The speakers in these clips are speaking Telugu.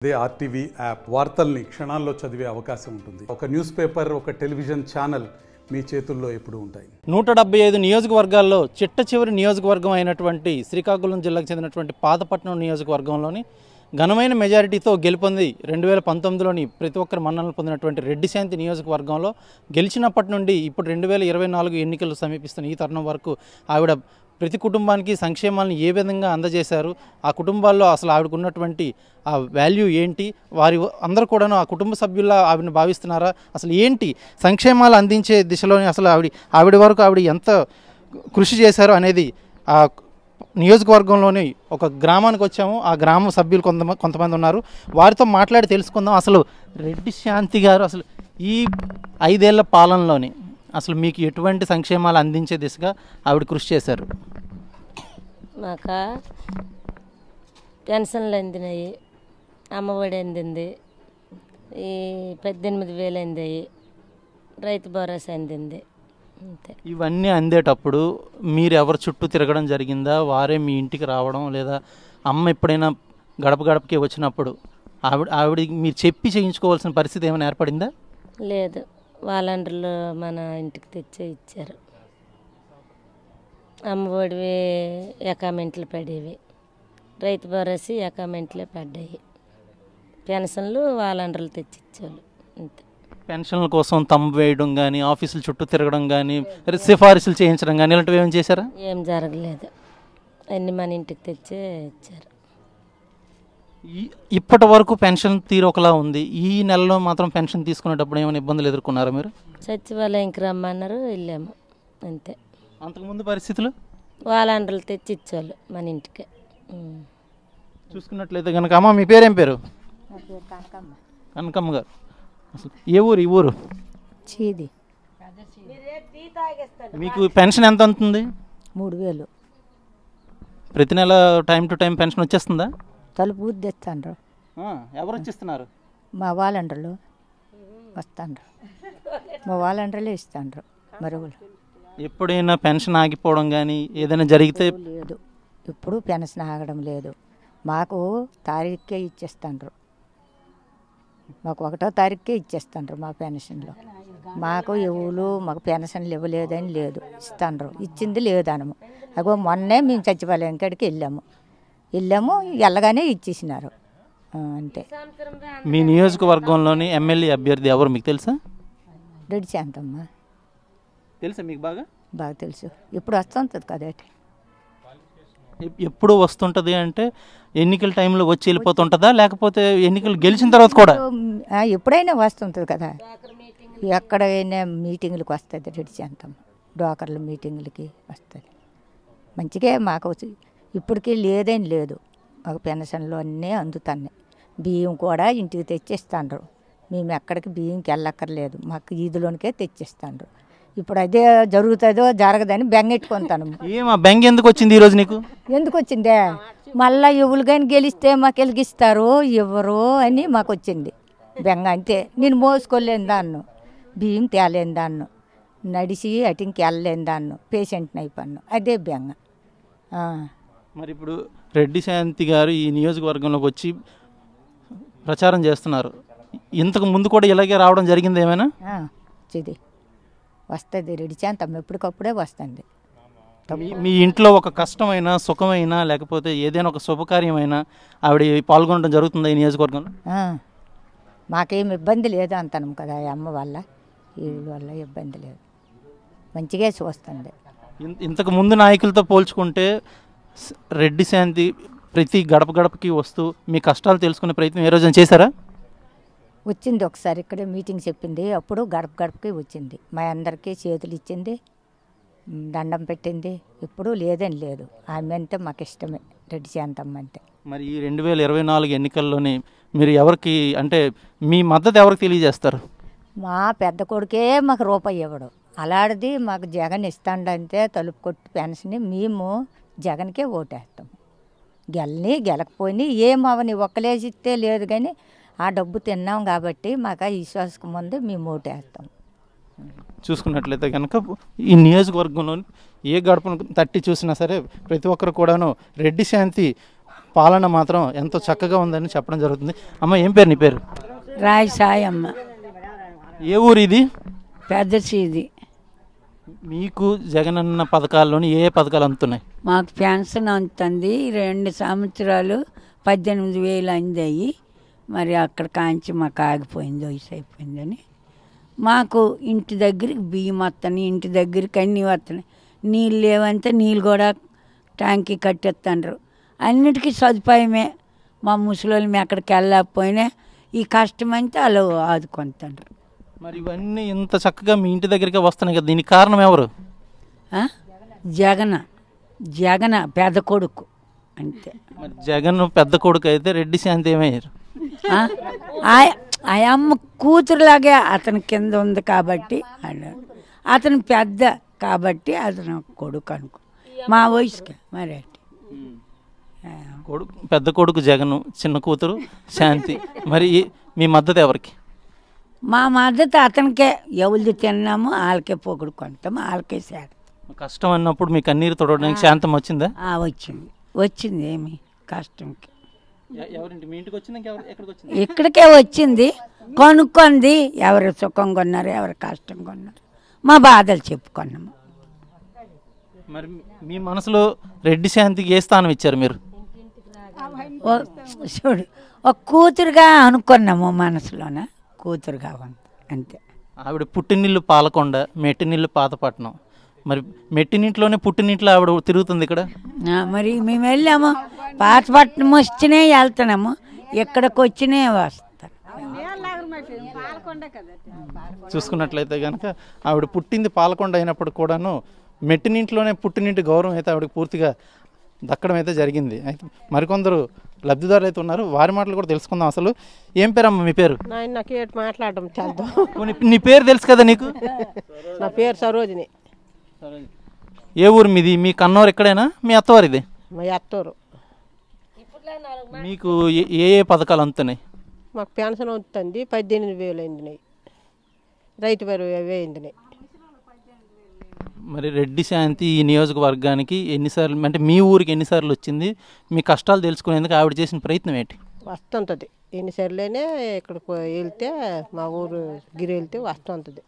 అదే ఆర్టీవీ యాప్ వార్తల్ని క్షణాల్లో చదివే అవకాశం ఉంటుంది. ఒక న్యూస్ పేపర్, ఒక టెలివిజన్ ఛానల్ మీ చేతుల్లో ఎప్పుడూ ఉంటాయి. 175 నియోజకవర్గాల్లో చిట్ట చివరి నియోజకవర్గం అయినటువంటి శ్రీకాకుళం జిల్లాకు చెందినటువంటి పాతపట్నం నియోజకవర్గంలోని ఘనమైన మెజారిటీతో గెలుపొంది 2019లోని ప్రతి ఒక్కరి మన్ననలు పొందినటువంటి రెడ్డి శాంతి నియోజకవర్గంలో గెలిచినప్పటి నుండి ఇప్పుడు 2024 ఎన్నికలు సమీపిస్తున్న ఈ తరుణం వరకు ఆవిడ ప్రతి కుటుంబానికి సంక్షేమాలను ఏ విధంగా అందజేశారు, ఆ కుటుంబాల్లో అసలు ఆవిడకు ఉన్నటువంటి ఆ వాల్యూ ఏంటి, వారి అందరూ కూడాను ఆ కుటుంబ సభ్యుల్లా ఆవిడని భావిస్తున్నారా, అసలు ఏంటి సంక్షేమాలు అందించే దిశలోని అసలు ఆవిడ వరకు ఆవిడ ఎంత కృషి చేశారు అనేది ఆ నియోజకవర్గంలోని ఒక గ్రామానికి వచ్చాము. ఆ గ్రామ సభ్యులు కొంతమంది ఉన్నారు, వారితో మాట్లాడి తెలుసుకుందాం. అసలు రెడ్డి శాంతి గారు అసలు ఈ 5 ఏళ్ల పాలనలోని అసలు మీకు ఎటువంటి సంక్షేమాలు అందించే దిశగా ఆవిడ కృషి చేశారు? మాకు పెన్షన్లు అందినాయి, అమ్మఒడి అందింది, ఈ 18,000 అందాయి, రైతు భరోసా అందింది. అంతే. ఇవన్నీ అందేటప్పుడు మీరు ఎవరి చుట్టూ తిరగడం జరిగిందా, వారే మీ ఇంటికి రావడం, లేదా అమ్మ ఎప్పుడైనా గడప గడపకి వచ్చినప్పుడు ఆవిడ మీరు చెప్పి చేయించుకోవాల్సిన పరిస్థితి ఏమైనా ఏర్పడిందా? లేదు, వాలంటీర్లు మన ఇంటికి తెచ్చే ఇచ్చారు. అమ్మఒడివి అకౌంట్లు పడేవి, రైతు భరోసా అకౌంట్లే పడ్డాయి, పెన్షన్లు వాలంటీర్లు తెచ్చి ఇచ్చేవాళ్ళు. అంతే. పెన్షన్ల కోసం తమ్ము వేయడం కానీ, ఆఫీసుల చుట్టూ తిరగడం కానీ, సిఫారసులు చేయించడం కానీ ఇలాంటివి ఏమైనా చేశారా? ఏం జరగలేదు, అన్నీ మన ఇంటికి తెచ్చే ఇచ్చారు. ఇప్పటి వరకు పెన్షన్ తీరు ఒకలా ఉంది, ఈ నెలలో మాత్రం పెన్షన్ తీసుకునేటప్పుడు ఏమైనా ఇబ్బందులు ఎదుర్కొన్నారా మీరు? సచివాలయంకి రమ్మన్నారు, వెళ్ళాము. అంతే. అంతకుముందు పరిస్థితులు వాలంటీర్లు తెచ్చి ఇచ్చేవాళ్ళు మన ఇంటికి. చూసుకున్నట్లయితే కనుక అమ్మ మీ పేరేం పేరు? కనకమ్మ గారు. అసలు ఏ ఊరు? ఈ ఊరు చీది. మీకు పెన్షన్ ఎంత ఉంటుంది? 3,000. ప్రతి నెల టైం టు టైం పెన్షన్ వచ్చేస్తుందా? తలుపు తెస్తాండ్రు. ఎవరు వచ్చిస్తున్నారు? మా వాలంటీర్లు వస్తాండ్రు, మా వాలంటీర్లే ఇస్తాండ్రు. మరుగులు ఎప్పుడైనా పెన్షన్ ఆగిపోవడం కానీ ఏదైనా జరిగితే? లేదు, ఇప్పుడు పెన్షన్ ఆగడం లేదు. మాకు తారీఖుకే ఇచ్చేస్తాండ్రు, మాకు 1వ తారీఖుకే ఇచ్చేస్తాండ్రు మా పెన్షన్లో. మాకు ఎవరు మాకు పెన్షన్లు ఇవ్వలేదని లేదు, ఇస్తాండ్రు. ఇచ్చింది లేదనము. అగో మొన్నే మేము సచివాలయం కాడికి వెళ్ళాము, వెళ్ళగానే ఇచ్చేసినారు. అంతే. మీ నియోజకవర్గంలోని ఎమ్మెల్యే అభ్యర్థి ఎవరు మీకు తెలుసా? రెడ్డి శాంతమ్మ. తెలుసా మీకు? బాగా తెలుసు. ఇప్పుడు వస్తుంటుంది కదేటి. ఎప్పుడు వస్తుంటుంది అంటే ఎన్నికల టైంలో వచ్చి వెళ్ళిపోతుంటుందా, లేకపోతే ఎన్నికలు గెలిచిన తర్వాత కూడా? ఎప్పుడైనా వస్తుంటుంది కదా, ఎక్కడైనా మీటింగులకు వస్తుంది రెడ్డి శాంతమ్మ. డ్వాకర్ల మీటింగులకి వస్తుంది. మంచిగా మాకు ఇప్పటికీ లేదేం లేదు, మాకు పెన్షన్లు అన్నీ అందుతున్నాయి. బియ్యం కూడా ఇంటికి తెచ్చిస్తాండ్రు, మేము ఎక్కడికి బియ్యంకి వెళ్ళక్కర్లేదు, మాకు ఈదులోనికే తెచ్చిస్తాండ్రు. ఇప్పుడు అదే జరుగుతుందో జరగదని బెంగెట్టుకుంటాను. ఏమా బెంగ ఎందుకు వచ్చింది ఈరోజు నీకు? ఎందుకు వచ్చిందే, మళ్ళీ ఎవరు కానీ గెలిస్తే మాకు వెలిగిస్తారు ఎవరు అని మాకు వచ్చింది బెంగ. అంతే. నేను మోసుకోలేని దాన్ను, బియ్యం తేలేని దాన్ను, నడిచి అటింకి వెళ్ళలేని దాన్ను, పేషెంట్ని అయిపోయాను. అదే బెంగ. మరి ఇప్పుడు రెడ్డి శాంతి గారు ఈ నియోజకవర్గంలోకి వచ్చి ప్రచారం చేస్తున్నారు, ఇంతకు ముందు కూడా ఇలాగే రావడం జరిగింది ఏమైనా? ఇది వస్తుంది, రెడ్డి శాంతమ్మ ఎప్పటికప్పుడే వస్తుంది. మీ ఇంట్లో ఒక కష్టమైన సుఖమైన లేకపోతే ఏదైనా ఒక శుభకార్యమైనా ఆవిడ పాల్గొనడం జరుగుతుందా ఈ నియోజకవర్గంలో? మాకేం ఇబ్బంది లేదు అంటాను కదా, అమ్మ వల్ల వీళ్ళ వల్ల ఇబ్బంది లేదు, మంచిగా చూస్తుంది. ఇంతకు ముందు నాయకులతో పోల్చుకుంటే రెడ్డి శాంతి ప్రతి గడప గడపకి వస్తూ మీ కష్టాలు తెలుసుకునే ప్రయత్నం ఏ రోజున చేశారా? వచ్చింది ఒకసారి, ఇక్కడే మీటింగ్ చెప్పింది, అప్పుడు గడప గడపకి వచ్చింది, మా అందరికీ చేతులు ఇచ్చింది, దండం పెట్టింది. ఇప్పుడు లేదని లేదు, ఆమె అంటే మాకు ఇష్టమే, రెడ్డి శాంతమ్మ అంటే. మరి ఈ 2024 ఎన్నికల్లోనే మీరు ఎవరికి అంటే మీ మద్దతు ఎవరికి తెలియజేస్తారు? మా పెద్ద కొడుకే మాకు రూపాయి ఇవ్వడు, అలాంటిది మాకు జగన్ ఇస్తాడంటే తలుపు కొట్టి పెన్షన్ మేము జగన్కే ఓటేస్తాం. గెలకపోయి ఏమవని ఒక్కలేసిస్తే లేదు, కానీ ఆ డబ్బు తిన్నాం కాబట్టి మాకు ఆ విశ్వాసకు ముందు మేము ఓటేస్తాం. చూసుకున్నట్లయితే కనుక ఈ నియోజకవర్గంలో ఏ గడపను తట్టి చూసినా సరే ప్రతి ఒక్కరు కూడాను రెడ్డి శాంతి పాలన మాత్రం ఎంతో చక్కగా ఉందని చెప్పడం జరుగుతుంది. అమ్మ, ఏం పేరు నీ పేరు? రాయి సాయమ్మ. ఏ ఊరు ఇది? పెద్ద సీది. మీకు జగనన్న పథకాల్లోని ఏ పథకాలు అందుతున్నాయి? మాకు పెన్షన్ అందుతుంది. 2 సంవత్సరాలు 18,000 అందాయి. మరి అక్కడ కాంచి మాకు ఆగిపోయింది, వయసు అయిపోయిందని. మాకు ఇంటి దగ్గరికి బియ్యం వస్తాయి, ఇంటి దగ్గరికి అన్నీ వస్తున్నాయి. నీళ్ళు లేవంటే నీళ్ళు కూడా ట్యాంకీ కట్టేస్తుండ్రు. అన్నిటికీ సదుపాయమే. మా ముసలోళ్ళు మేము ఎక్కడికి వెళ్ళకపోయినా ఈ కష్టమంతా వాళ్ళు ఆదుకుంటారు. మరి ఇవన్నీ ఇంత చక్కగా మీ ఇంటి దగ్గరికి వస్తున్నాయి కదా, దీనికి కారణం ఎవరు? జగన పెద్ద కొడుకు అంతే. మరి జగన్ పెద్ద కొడుకు అయితే రెడ్డి శాంతి ఏమయ్యారు? ఆ అమ్మ కూతురులాగే అతని కింద ఉంది కాబట్టి అతను పెద్ద కాబట్టి అతను కొడుకు అనుకో. మా వయసుకి మరి కొడుకు, పెద్ద కొడుకు జగన్, చిన్న కూతురు శాంతి. మరి మీ మద్దతు ఎవరికి? మా మద్దతు అతనికే. ఎవరిది తిన్నామో వాళ్ళకే పొగుడు కొంటాము, వాళ్ళకే శాతం. కష్టం అన్నప్పుడు మీకు కన్నీరు తొడవడానికి శాంతం వచ్చిందా? వచ్చింది ఏమి కష్టంకి. ఎవరింటి? మీ ఇంటికి వచ్చిందా? ఎక్కడికి వచ్చింది? ఇక్కడికే వచ్చింది, కొనుక్కుంది. ఎవరు సుఖంగా ఉన్నారు, ఎవరు కష్టంగా ఉన్నారు, మా బాధలు చెప్పుకున్నాము. మరి మీ మనసులో రెడ్డి శాంతికి ఏ స్థానం ఇచ్చారు మీరు? చూడు, ఒక కూతురుగా అనుకున్నాము మనసులోన, కూతురుగా ఉంది అంతే. ఆవిడ పుట్టినిల్లు పాలకొండ, మెట్టినిల్లు పాతపట్నం. మరి మెట్టినింట్లోనే పుట్టినింట్లో ఆవిడ తిరుగుతుంది ఇక్కడ. మరి మేము వెళ్ళాము, పాతపట్నం వచ్చినే వెళ్తున్నాము, ఇక్కడికి వచ్చినే వస్తాం. చూసుకున్నట్లయితే కనుక ఆవిడ పుట్టింది పాలకొండ అయినప్పుడు కూడాను మెట్టినింట్లోనే పుట్టినింటి గౌరవం అయితే ఆవిడకి పూర్తిగా దక్కడం అయితే జరిగింది. అయితే మరికొందరు లబ్ధిదారులు అయితే ఉన్నారు, వారి మాటలు కూడా తెలుసుకుందాం. అసలు ఏం పేరమ్మా మీ పేరు? నాకు ఏటు మాట్లాడడం చదువు. నీ పేరు తెలుసు కదా నీకు? నా పేరు సరోజిని. ఏ ఊరు మీది? మీ కన్నూరు ఎక్కడైనా? మీ అత్తవారిది? మా అత్తూరు. మీకు ఏ ఏ పథకాలు అందుతున్నాయి? మాకు పెన్షన్ వస్తుంది, 18,000 అయిందినాయి, రైతు బరువు అయిందినాయి. మరి రెడ్డి శాంతి ఈ నియోజకవర్గానికి ఎన్నిసార్లు, అంటే మీ ఊరికి ఎన్నిసార్లు వచ్చింది? మీ కష్టాలు తెలుసుకునేందుకు ఆవిడ చేసిన ప్రయత్నం ఏంటి? వస్తుంటుంది ఎన్నిసార్లునే ఇక్కడికి వెళ్తే, మా ఊరు గిరి వెళ్తే వస్తుంటుంది.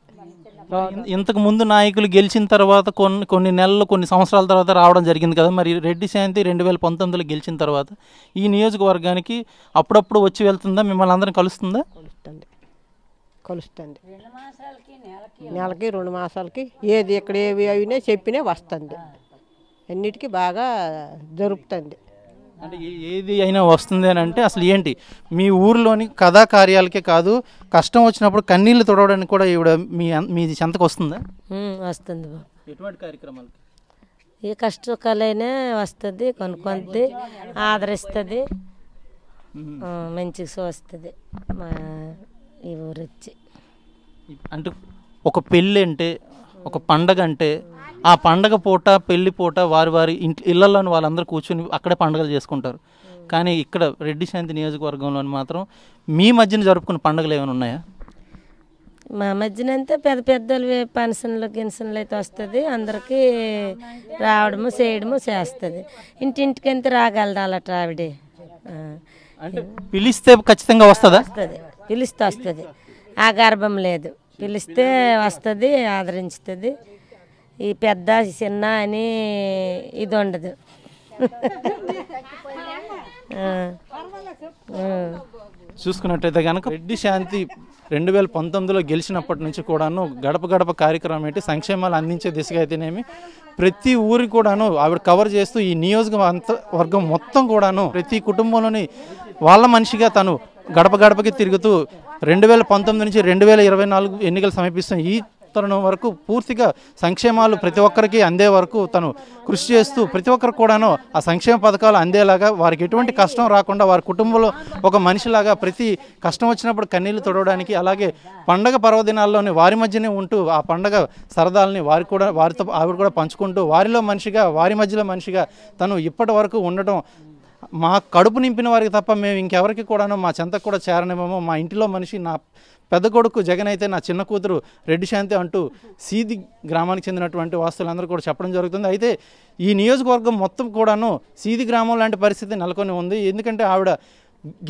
ఇంతకు ముందు నాయకులు గెలిచిన తర్వాత కొన్ని నెలలు, కొన్ని సంవత్సరాల తర్వాత రావడం జరిగింది కదా. మరి రెడ్డి శాంతి 2019లో గెలిచిన తర్వాత ఈ నియోజకవర్గానికి అప్పుడప్పుడు వచ్చి వెళ్తుందా? మిమ్మల్ని అందరం కలుస్తుందా? కలుస్తుంది నెలకి 2 మాసాలకి. ఏది ఇక్కడ ఏవి అయినా చెప్పినా వస్తుంది, అన్నిటికీ బాగా జరుపుతుంది. అంటే ఏది అయినా వస్తుంది అని అంటే అసలు ఏంటి? మీ ఊరిలోని కథా కార్యాలకే కాదు, కష్టం వచ్చినప్పుడు కన్నీళ్లు తొడవడానికి కూడా ఈవిడ మీ చెంతకు వస్తుందా? వస్తుంది బాబు. ఎటువంటి కార్యక్రమాలకి? ఏ కష్టకాలైనా వస్తుంది, కొనుక్కుంది, ఆదరిస్తుంది, మంచిగా చూస్తుంది మా ఈ ఊరు వచ్చి. అంటే ఒక పెళ్ళి అంటే, ఒక పండగ అంటే, ఆ పండగ పూట, పెళ్లి పూట వారి ఇళ్లలోని వాళ్ళందరూ కూర్చొని అక్కడే పండుగలు చేసుకుంటారు. కానీ ఇక్కడ రెడ్డి శాంతి నియోజకవర్గంలోని మాత్రం మీ మధ్యన జరుపుకున్న పండుగలు ఏమైనా ఉన్నాయా? మా మధ్యన అంతా పెద్ద పెద్దలు పెన్షన్లు గిన్షన్లు అయితే వస్తుంది, అందరికీ రావడము చేయడము చేస్తుంది. ఇంటింటికంతా రాగలదు అలా ఆవిడ. అంటే పిలిస్తే ఖచ్చితంగా వస్తుందా? వస్తుంది, పిలిస్తే వస్తుంది. ఆ గర్భం లేదు, పిలిస్తే వస్తుంది, ఆదరించుతుంది. ఈ పెద్ద చిన్న అని ఇది ఉండదు. చూసుకున్నట్టయితే కనుక రెడ్డి శాంతి 2019లో గెలిచినప్పటి నుంచి కూడాను గడప గడప కార్యక్రమం ఏంటి, సంక్షేమాలు అందించే దిశగా అయితేనేమి ప్రతి ఊరి కూడాను ఆవిడ కవర్ చేస్తూ ఈ నియోజకవర్గం మొత్తం కూడాను ప్రతి కుటుంబంలోని వాళ్ళ మనిషిగా తను గడప గడపకి తిరుగుతూ 2019 నుంచి 2024 ఎన్నికలు సమీపిస్తున్న ఈ తరుణం వరకు పూర్తిగా సంక్షేమాలు ప్రతి ఒక్కరికి అందే వరకు తను కృషి చేస్తూ ప్రతి ఒక్కరు కూడాను ఆ సంక్షేమ పథకాలు అందేలాగా, వారికి ఎటువంటి కష్టం రాకుండా వారి కుటుంబంలో ఒక మనిషిలాగా ప్రతి కష్టం వచ్చినప్పుడు కన్నీళ్లు తొడవడానికి, అలాగే పండగ పర్వదినాల్లోని వారి మధ్యనే ఉంటూ ఆ పండగ సరదాలని వారితో ఆవిడ కూడా పంచుకుంటూ వారిలో మనిషిగా, వారి మధ్యలో మనిషిగా తను ఇప్పటి వరకు ఉండటం మా కడుపు నింపిన వారికి తప్ప మేము ఇంకెవరికి కూడాను మా చెంతకు కూడా చేరనివ్వము, మా ఇంటిలో మనిషి నా పెద్ద కొడుకు జగన్ అయితే నా చిన్న కూతురు రెడ్డి శాంతి అంటూ సీది గ్రామానికి చెందినటువంటి వాస్తులందరూ కూడా చెప్పడం జరుగుతుంది. అయితే ఈ నియోజకవర్గం మొత్తం కూడాను సీది గ్రామం లాంటి పరిస్థితి నెలకొని ఉంది. ఎందుకంటే ఆవిడ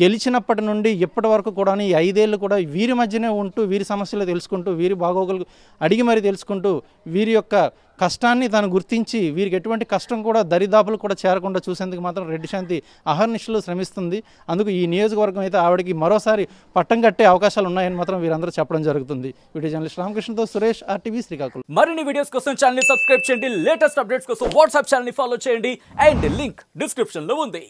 గెలిచినప్పటి నుండి ఇప్పటి వరకు కూడా ఈ 5 ఏళ్ళు కూడా వీరి మధ్యనే ఉంటూ వీరి సమస్యలు తెలుసుకుంటూ వీరి బాగోగులు అడిగి మరీ తెలుసుకుంటూ వీరి యొక్క కష్టాన్ని తాను గుర్తించి వీరికి ఎటువంటి కష్టం కూడా దరిదాపులు కూడా చేరకుండా చూసేందుకు మాత్రం రెడ్డి శాంతి అహర్నిశలు శ్రమిస్తుంది. అందుకు ఈ నియోజకవర్గం అయితే ఆవిడకి మరోసారి పట్టం కట్టే అవకాశాలు ఉన్నాయని మాత్రం వీరందరూ చెప్పడం జరుగుతుంది. వీడియో జర్నలిస్ట్ రామకృష్ణతో సురేష్, RTV శ్రీకాకుళం. మరిన్ని వీడియోస్ కోసం ఛానల్ ని సబ్స్క్రైబ్ చేయండి, లేటెస్ట్ అప్డేట్స్ కోసం వాట్సాప్ ఛానల్ ని ఫాలో చేయండి అండ్ లింక్ డిస్క్రిప్షన్ లో ఉంది.